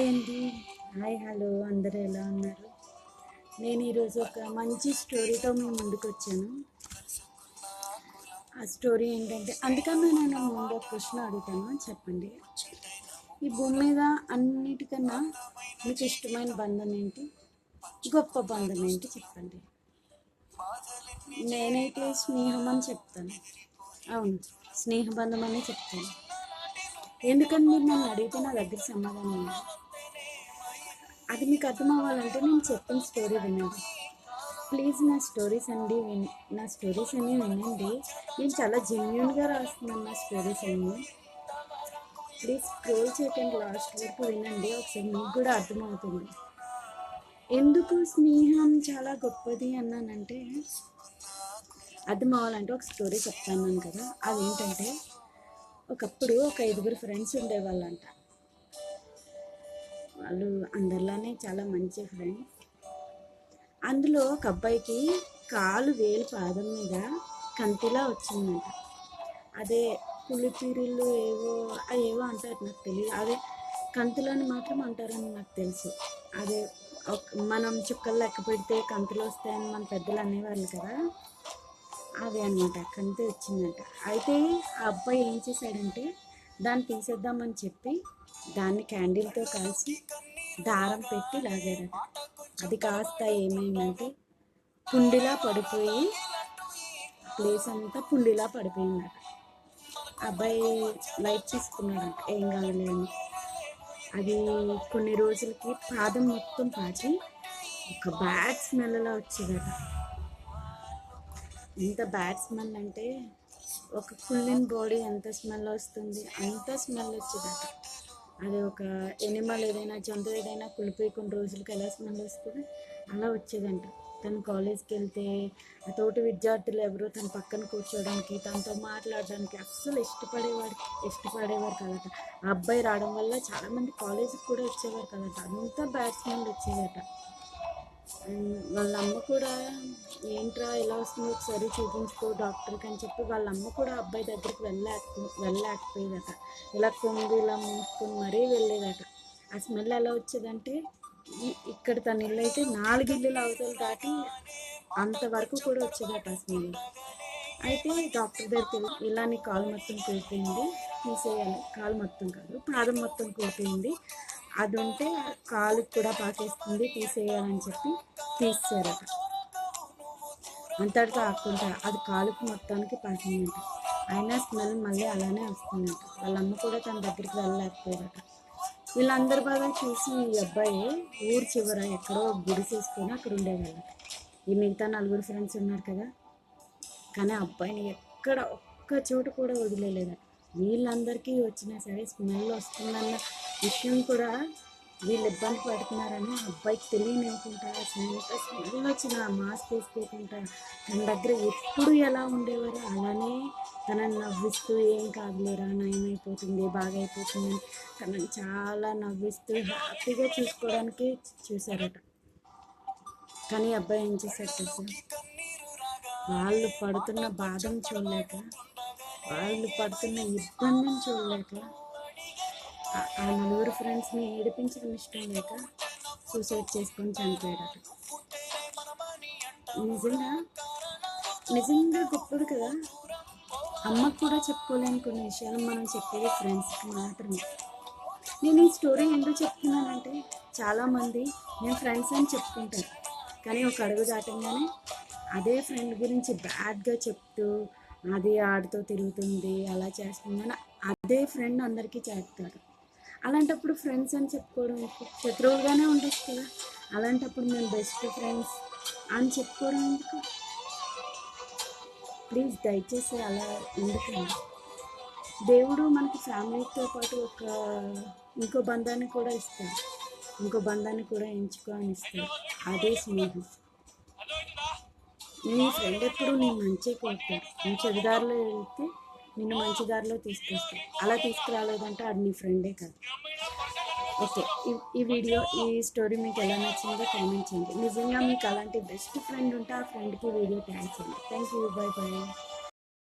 Hi అండి. Hi hello అందరూ ఎలా ఉన్నారు? నేను ఈరోజు ఒక మంచి స్టోరీతో మీ ముందుకు వచ్చాను. ఆ స్టోరీ ఏంటంటే, అందుకన్నా నేను ముందు ఒక క్వశ్చన్ అడుగుతాను, చెప్పండి. ఈ భూమి మీద అన్నిటికన్నా మీకు ఇష్టమైన బంధం ఏంటి? గొప్ప బంధం ఏంటి చెప్పండి. నేనైతే స్నేహం అని చెప్తాను. అవును, స్నేహబంధం అని చెప్తాను. ఎందుకని మీరు నన్ను అడిగితే నా దగ్గర సమాధానం ఉంది. అది మీకు అర్థం అవ్వాలంటే నేను చెప్పిన స్టోరీ వినండి. ప్లీజ్ నా స్టోరీస్ అన్నీ వినండి. నేను చాలా జెన్యున్గా రాస్తున్నాను నా స్టోరీస్ అన్నీ. ప్లీజ్ స్క్రోల్ చేయకండి, లాస్ట్ వరకు వినండి, ఒకసారి మీకు కూడా అర్థమవుతుంది. ఎందుకు స్నేహం చాలా గొప్పది అన్నానంటే, అర్థం అవ్వాలంటే ఒక స్టోరీ చెప్తాను కదా. అదేంటంటే, ఒకప్పుడు ఒక 5 ఫ్రెండ్స్ ఉండేవాళ్ళంట. వాళ్ళు అందరిలానే చాలా మంచి ఫ్రెండ్స్. అందులో ఒక అబ్బాయికి వేలు పాదం మీద కంతిలా వచ్చిందంట. అదే పులిపిరిలు ఏవో అంటారు, నాకు తెలియదు. అదే కంతులని మాత్రం అంటారని నాకు తెలుసు. అదే మనం చుక్కలు లెక్క పెడితే కంతులు వస్తాయని మన పెద్దలు అనేవాళ్ళు కదా, అవి అనమాట. కంతి వచ్చిందంట. అయితే ఆ అబ్బాయి ఏం చేశాడంటే, దాన్ని తీసేద్దామని చెప్పి దాన్ని క్యాండిల్తో కలిసి దారం పెట్టి లాగాడట. అది కాస్త ఏమైందంటే పుండిలా పడిపోయి ప్లేస్ అంతా పుండిలా పడిపోయిందట. అబ్బాయి లైట్ తీసుకున్నాడంట, ఏం కాదులే అని. అది కొన్ని రోజులకి పాదం మొత్తం పాచి ఒక బ్యాడ్ స్మెల్లా వచ్చేదట. ఎంత బ్యాడ్ స్మెల్ అంటే, ఒక కుళ్ళిన బాడీ ఎంత స్మెల్ వస్తుంది అంత స్మెల్ వచ్చేదట. అది ఒక ఎనిమల్ ఏదైనా జంతువు ఏదైనా కుళ్ళిపోయి కొన్ని రోజులకి ఎలా స్మెల్ వస్తుంది అలా వచ్చేదంట. తను కాలేజ్కి వెళ్తే ఆ తోటి విద్యార్థులు ఎవరు తన పక్కన కూర్చోవడానికి, తనతో మాట్లాడడానికి అస్సలు ఇష్టపడేవారు కదట. ఆ అబ్బాయి రావడం వల్ల చాలామంది కాలేజీకి కూడా వచ్చేవారు కదట. అంతా బ్యాడ్ స్మెల్ వచ్చేదట. వాళ్ళ అమ్మ కూడా, ఏంట్రా ఇలా వస్తుంది, ఒకసారి చూపించుకో డాక్టర్కి అని చెప్పి వాళ్ళ అమ్మ కూడా అబ్బాయి దగ్గరికి వెళ్ళలేకపోయేదట. ఇలా కొంగు ఇలా మూసుకొని మరీ వెళ్ళేదట. ఆ స్మెల్ ఎలా వచ్చేదంటే, ఇక్కడ తన ఇల్లు అయితే 4 ఇల్లులు అవతలు దాటి అంతవరకు కూడా వచ్చేదట ఆ స్మెల్. అయితే డాక్టర్ దగ్గరికి వెళ్ళి, ఇలా నీ కాలు మొత్తం కూలిపోయింది, తీసేయాలి. కాలు మొత్తం కాదు, పాదం మొత్తం కూలిపోయింది, అది ఉంటే కాలుకి కూడా పాకేస్తుంది, తీసేయాలని చెప్పి తీసారట. అంతటితో ఆకుండా అది కాలుకి మొత్తానికి పాకిందంట. అయినా స్మెల్ మళ్ళీ అలానే వస్తుందంట. వాళ్ళ అమ్మ కూడా తన దగ్గరికి వెళ్ళలేకపోయారట. వీళ్ళందరి బాగా చూసి ఈ అబ్బాయి ఊరు చివర ఎక్కడో గుడిసేసుకొని అక్కడ ఉండేవాళ్ళట. ఈ మిగతా 4 ఫ్రెండ్స్ ఉన్నారు కదా, కానీ అబ్బాయిని ఎక్కడ ఒక్క చోటు కూడా వదిలేలేదట. వీళ్ళందరికీ వచ్చినా సరే స్మెల్ వస్తుందన్న విషయం కూడా వీళ్ళు ఇబ్బంది పడుతున్నారని అబ్బాయికి తెలియనివ్వకుండా స్మెల్ వచ్చిన మాస్క్ వేసుకోకుండా తన దగ్గర ఎప్పుడు ఎలా ఉండేవారో అలానే తనని నవ్విస్తూ, ఏం కాదులేరా, నయమైపోతుంది, బాగా అయిపోతుంది, తనని చాలా నవ్విస్తూ హ్యాపీగా చూసుకోవడానికి చూశారట. కానీ అబ్బాయి ఏం చేశారు తెలుసా, వాళ్ళు పడుతున్న బాధను చూడలేక, వాళ్ళు పడుతున్న ఇబ్బందిని చూడలేక, ఆ 4 ఫ్రెండ్స్ని ఏడిపించడం ఇష్టం లేక సూసైడ్ చేసుకొని చనిపోయాడట. నిజంగా గొప్పది కదా. అమ్మకు కూడా చెప్పుకోలేని కొన్ని విషయాలు మనం చెప్పేది ఫ్రెండ్స్కి మాత్రమే. నేను ఈ స్టోరీ ఎందుకు చెప్తున్నానంటే, చాలామంది నేను ఫ్రెండ్స్ అని చెప్పుకుంటారు, కానీ ఒక అడుగు దాటంగానే అదే ఫ్రెండ్ గురించి బ్యాడ్గా చెప్తూ, అది ఆడితో తిరుగుతుంది, అలా చేస్తుందని అదే ఫ్రెండ్ అందరికీ చేస్తారు. అలాంటప్పుడు ఫ్రెండ్స్ అని చెప్పుకోవడం శత్రువులుగానే ఉండొచ్చు కదా. అలాంటప్పుడు మేము బెస్ట్ ఫ్రెండ్స్ అని చెప్పుకోవడం ఎందుకు? ప్లీజ్ దయచేసి అలా ఎందుకండి. దేవుడు మనకి ఫ్యామిలీతో పాటు ఇంకో బంధాన్ని కూడా ఇస్తాడు, ఇంకో బంధాన్ని కూడా ఎంచుకొని ఇస్తాడు. అదే స్నేహం. నీ ఫ్రెండ్ ఎప్పుడు నీ మంచి కోరుతాడు. నువ్వు చెడుదారిలో వెళ్తే నిన్ను మంచి దారిలో తీసుకొస్తాడు. అలా తీసుకురాలేదంటే అది నీ ఫ్రెండే కాదు. ఓకే, ఈ స్టోరీ మీకు ఎలా నచ్చిందో కామెంట్ చేయండి. నిజంగా మీకు అలాంటి బెస్ట్ ఫ్రెండ్ ఉంటే ఆ ఫ్రెండ్కి వీడియో ట్యాగ్ చేయండి. Thank you, by by.